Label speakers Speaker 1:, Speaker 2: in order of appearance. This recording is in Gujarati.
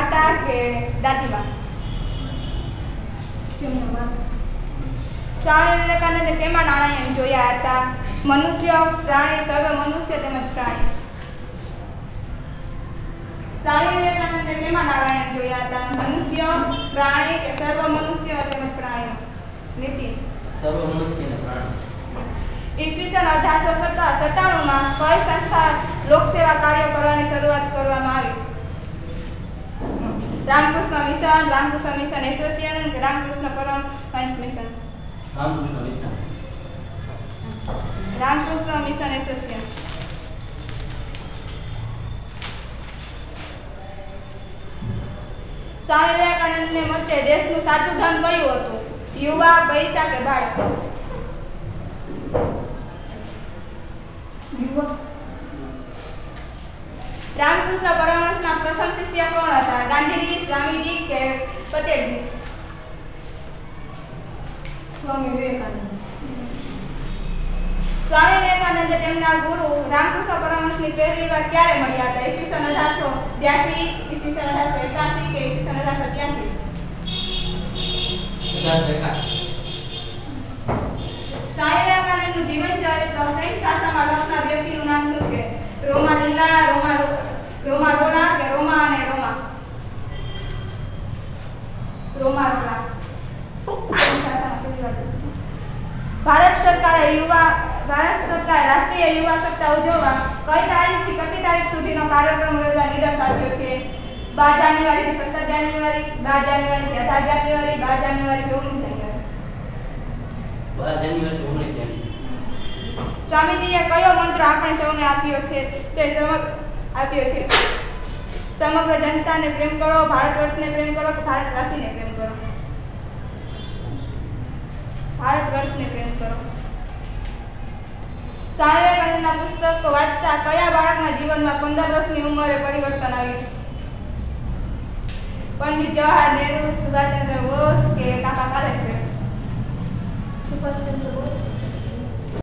Speaker 1: માતા કે દાદીમાં? સ્વામી વિવેકાનંદે કેમાં નારાયણ જોયા હતા? મનુષ્ય, પ્રાણી, સર્વ મનુષ્ય તેમજ પ્રાણી. સ્વામી વિવેકાનંદે કેમાં નારાયણ જોયા હતા? મનુષ્ય, પ્રાણી કે સર્વ મનુષ્ય તેમજ પ્રાણીઓ? નીતિ
Speaker 2: સર્વ મનુષ્ય અને પ્રાણી.
Speaker 1: ઈસવીસન 1897 માં કઈ સંસ્થા લોકસેવા કાર્ય કરવાની શરૂઆત કરવામાં આવી? Ramakrishna Mission, Ramakrishna Mission Association કે Ramakrishna Paramhansa Mission?
Speaker 2: Ramakrishna Mission.
Speaker 1: Ramakrishna Mission Association. Swami વિવેકાનંદને મતે દેશનું સાચું ધન કયું હતું? યુવા, પૈસા કે બાળક? યુવા. રામકૃષ્ણ પરમહંસના પ્રથમ શિષ્ય કોણ હતા? ગાંધીજી, સ્વામીજી કે પટેલજી? સ્વામી વિવેકાનંદ. સ્વામી વિવેકાનંદે તેમના ગુરુ રામકૃષ્ણ પરમહંસની પહેલી વાર ક્યારે મળ્યા હતા? ઈસવીસન 1882, ઈસવીસન 1881 કે ઈસવીસન 1883?
Speaker 2: 1881.
Speaker 1: સ્વામી વિવેકાનંદનું જીવન ચરિત્ર ફ્રેન્ચ ભાષામાં લખનાર વ્યક્તિનું નામ શું છે? રોમા લીલા, રોમા રોલા કે રોમા અને રોમા? રોમા રોલા. ભારત સરકારે રાષ્ટ્રીય યુવા સપ્તાહ ઉજવવા કઈ તારીખથી કઈ તારીખ સુધીનો કાર્યક્રમ યોજવા નિર્દેશ આપ્યો છે? 12 જાન્યુઆરી થી 17 જાન્યુઆરી, 12 જાન્યુઆરી થી 18 જાન્યુઆરી, 12 જાન્યુઆરી થી 19 જાન્યુઆરી?
Speaker 2: 12 જાન્યુઆરી થી 19 જાન્યુઆરી.
Speaker 1: સ્વામીજીએ કયો મંત્ર આપણે સૌને આપ્યો છે? તે સમગ્ર જનતાને પ્રેમ કરો, ભારત વર્ષને પ્રેમ કરો કે ભારતવાસીને પ્રેમ કરો? ભારત વર્ષને પ્રેમ કરો. સ્વામી વિવેકાનંદના પુસ્તકો વાંચતા કયા બાળકના જીવનમાં 15 વર્ષની ઉંમરે પરિવર્તન આવ્યું? પંડિત જવાહર નહેરુ, સુભાષચંદ્ર બોઝ કે કાકા કાલેશ્વર? સુભાષચંદ્ર બોઝ.